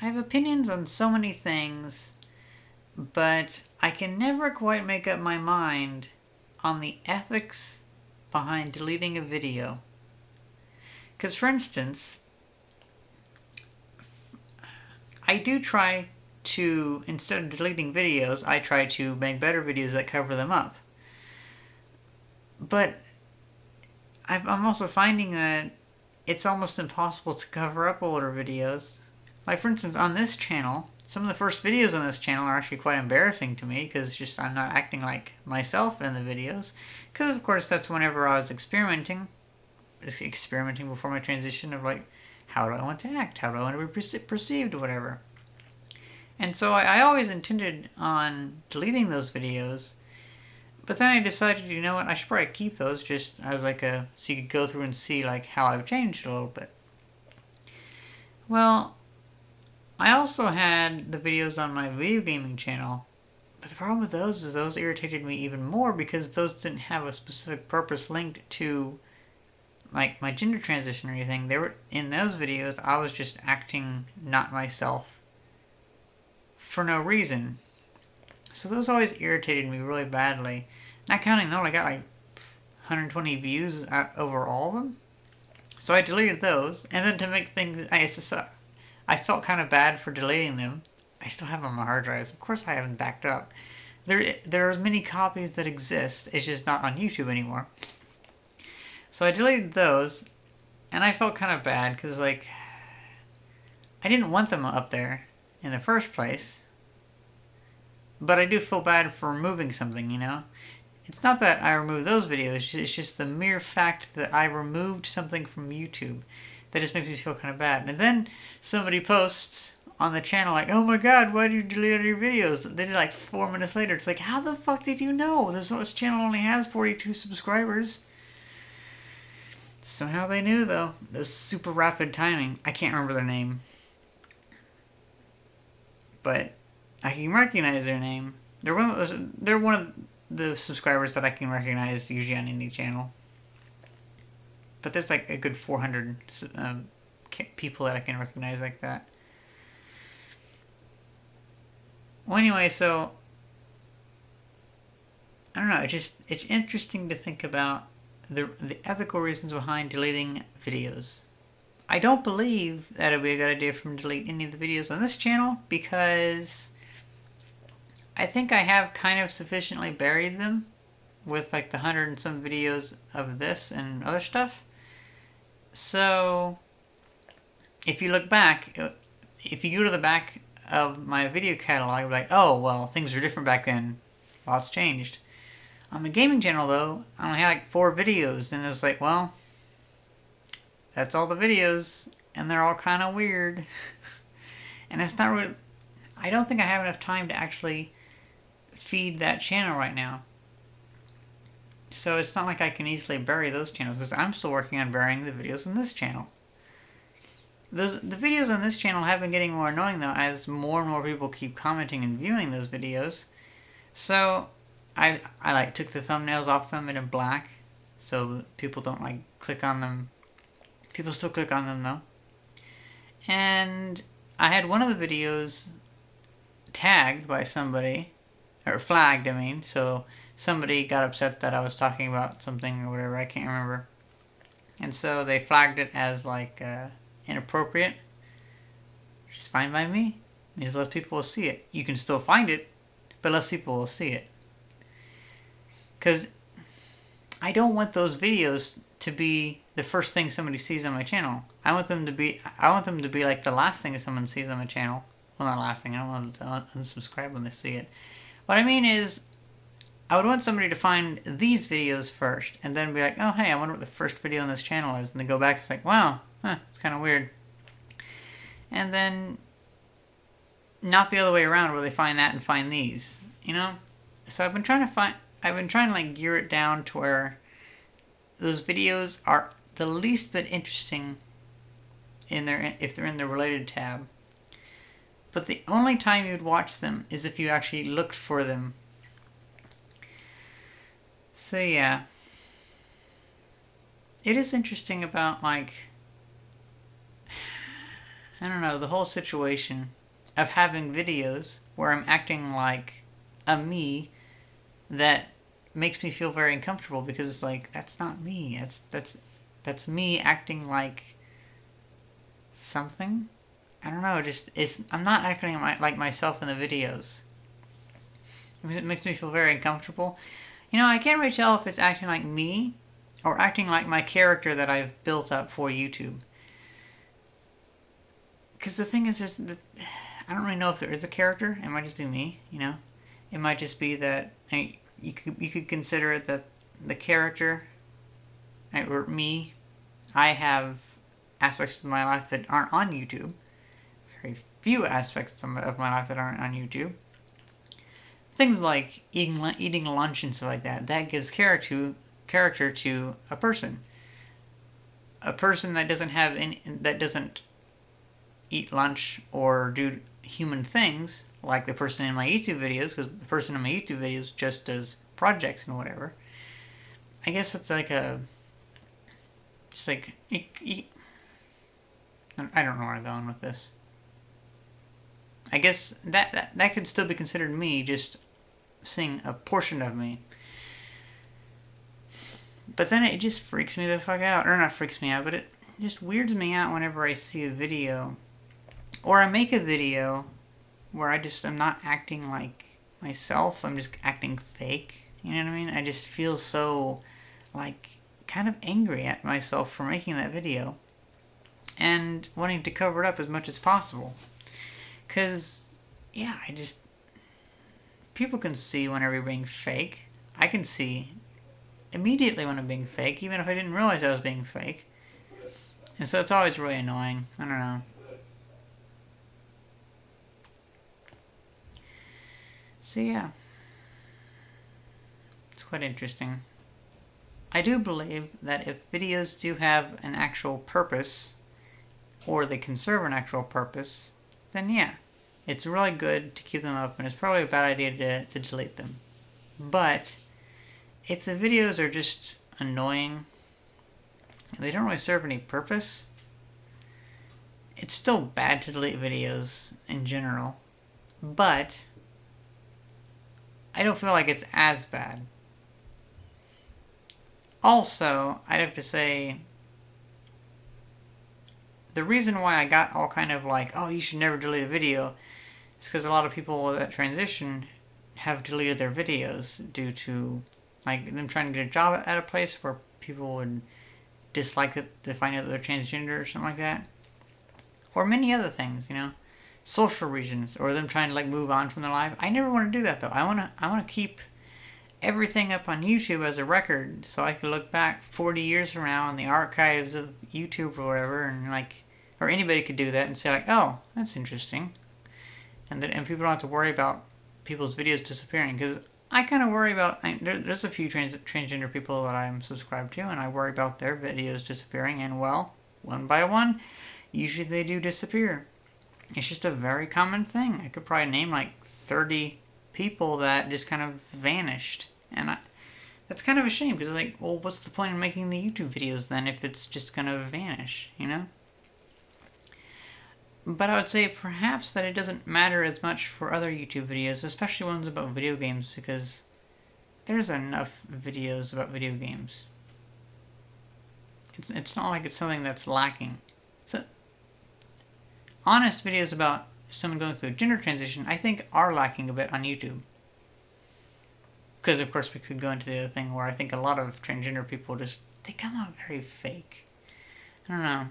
I have opinions on so many things, but I can never quite make up my mind on the ethics behind deleting a video. Because, for instance, I do try to, instead of deleting videos, I try to make better videos that cover them up. But I'm also finding that it's almost impossible to cover up older videos. Like, for instance, on this channel, some of the first videos on this channel are actually quite embarrassing to me because just I'm not acting like myself in the videos. Because, of course, that's whenever I was experimenting before my transition of like, how do I want to act? How do I want to be perceived? Whatever. And so I always intended on deleting those videos, but then I decided, you know what, I should probably keep those just as like so you could go through and see like how I've changed a little bit. Well, I also had the videos on my video gaming channel, but the problem with those is those irritated me even more because those didn't have a specific purpose linked to like my gender transition or anything. They were in those videos I was just acting not myself for no reason. So those always irritated me really badly. Not counting though, I got like 120 views over all of them. So I deleted those, and then to make things, I felt kind of bad for deleting them. I still have them on my hard drives. Of course, I haven't backed up. There are many copies that exist. It's just not on YouTube anymore. So I deleted those, and I felt kind of bad because like I didn't want them up there in the first place. But I do feel bad for removing something, you know? It's not that I removed those videos, it's just the mere fact that I removed something from YouTube. That just makes me feel kind of bad. And then somebody posts on the channel like, oh my god, why did you delete all your videos? Then like 4 minutes later, it's like, how the fuck did you know? This channel only has 42 subscribers. Somehow they knew though. That was super rapid timing. I can't remember their name. But I can recognize their name. They're one of the subscribers that I can recognize usually on any channel. But there's like a good 400 people that I can recognize like that. Well, anyway, so I don't know. It's interesting to think about the ethical reasons behind deleting videos. I don't believe that it would be a good idea for me to delete any of the videos on this channel because I think I have kind of sufficiently buried them with like the 100 and some videos of this and other stuff. So if you look back, if you go to the back of my video catalog, you're like, oh, well, things were different back then. Lots changed. On the gaming channel, though, I only had like 4 videos, and it's like, well, that's all the videos, and they're all kind of weird. And it's not really, I don't think I have enough time to actually feed that channel right now. So it's not like I can easily bury those channels, because I'm still working on burying the videos on this channel. The videos on this channel have been getting more annoying though, as more and more people keep commenting and viewing those videos. So I like took the thumbnails off them in black, so people don't like click on them. People still click on them though. And I had one of the videos tagged by somebody, or flagged, I mean, so somebody got upset that I was talking about something or whatever, I can't remember. And so they flagged it as like inappropriate, which is fine by me. It means less people will see it. You can still find it, but less people will see it. Because I don't want those videos to be the first thing somebody sees on my channel. I want them to be like the last thing someone sees on my channel. Well, not last thing. I don't want them to unsubscribe when they see it. What I mean is, I would want somebody to find these videos first, and then be like, oh hey, I wonder what the first video on this channel is, and then go back and it's like, wow, it's kind of weird. And then not the other way around where they find that and find these, you know? So I've been trying to like gear it down to where those videos are the least bit interesting if they're in the related tab. But the only time you'd watch them is if you actually looked for them. So yeah. It is interesting about like I don't know, the whole situation of having videos where I'm acting like a me that makes me feel very uncomfortable, because like that's not me. That's me acting like something. I don't know. Just it's I'm not acting like myself in the videos. It makes me feel very uncomfortable. You know, I can't really tell if it's acting like me or acting like my character that I've built up for YouTube. Because the thing is, I don't really know if there is a character. It might just be me. You know, it might just be that you could consider it that the character, or me, I have aspects of my life that aren't on YouTube. Very few aspects of my life that aren't on YouTube. Things like eating lunch and stuff like that. That gives character to a person. A person that doesn't eat lunch or do human things like the person in my YouTube videos, because the person in my YouTube videos just does projects and whatever. I guess it's like just like I don't know where I'm going with this. I guess that could still be considered me, just seeing a portion of me. But then it just freaks me the fuck out. Or not freaks me out, but it just weirds me out whenever I see a video. Or I make a video where I'm not acting like myself. I'm just acting fake. You know what I mean? I just feel so, like, kind of angry at myself for making that video. And wanting to cover it up as much as possible. Because, yeah, people can see whenever you're being fake. I can see immediately when I'm being fake, even if I didn't realize I was being fake. And so it's always really annoying. I don't know. So yeah. It's quite interesting. I do believe that if videos do have an actual purpose, or they can serve an actual purpose, then yeah, it's really good to keep them up, and it's probably a bad idea to delete them. But if the videos are just annoying, and they don't really serve any purpose, it's still bad to delete videos in general. But I don't feel like it's as bad. Also, I'd have to say, the reason why I got all kind of like, oh, you should never delete a video, is because a lot of people that transition have deleted their videos due to like them trying to get a job at a place where people would dislike it to find out that they're transgender or something like that, or many other things, you know, social reasons, or them trying to like move on from their life. I never want to do that though. I want to keep everything up on YouTube as a record, so I can look back 40 years from now in the archives of YouTube or whatever, and like, or anybody could do that and say like, oh, that's interesting, and people don't have to worry about people's videos disappearing, because I kind of worry about, there's a few transgender people that I'm subscribed to, and I worry about their videos disappearing, and well, one by one, usually they do disappear. It's just a very common thing. I could probably name like 30 people that just kind of vanished, and that's kind of a shame, because like, well, what's the point in making the YouTube videos then if it's just gonna vanish, you know? But I would say perhaps that it doesn't matter as much for other YouTube videos, especially ones about video games, because there's enough videos about video games. It's not like it's something that's lacking. So, honest videos about someone going through a gender transition, I think, are lacking a bit on YouTube. Because, of course, we could go into the other thing where I think a lot of transgender people they come out very fake. I don't know.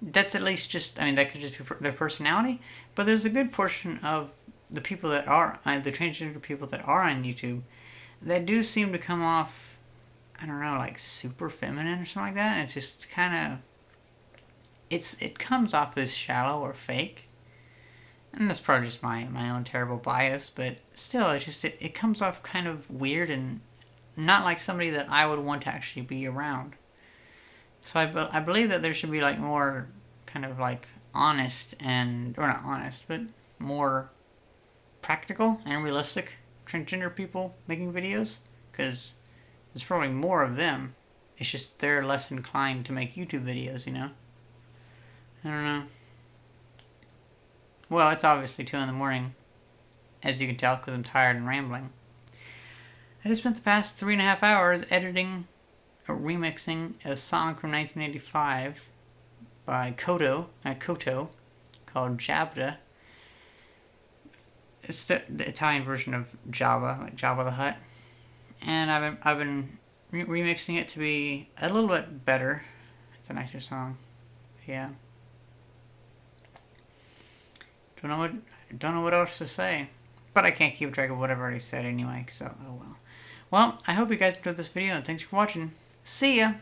That's at least just, I mean, that could just be their personality, but there's a good portion of the people that are, the transgender people that are on YouTube, that do seem to come off, I don't know, like super feminine or something like that, and it's just kind of, it comes off as shallow or fake, and that's probably just my own terrible bias, but still, it comes off kind of weird and not like somebody that I would want to actually be around. So I believe that there should be like more kind of like honest or not honest, but more practical and realistic transgender people making videos, because there's probably more of them. It's just they're less inclined to make YouTube videos, you know? I don't know. Well, it's obviously 2 in the morning, as you can tell, because I'm tired and rambling. I just spent the past 3.5 hours editing or remixing a song from 1985 by Koto, called Jabba. It's the Italian version of Java, like Jabba the Hutt. And I've been remixing it to be a little bit better. It's a nicer song. Yeah. Don't know what else to say. But I can't keep track of what I've already said anyway, so oh well. Well, I hope you guys enjoyed this video, and thanks for watching. See ya!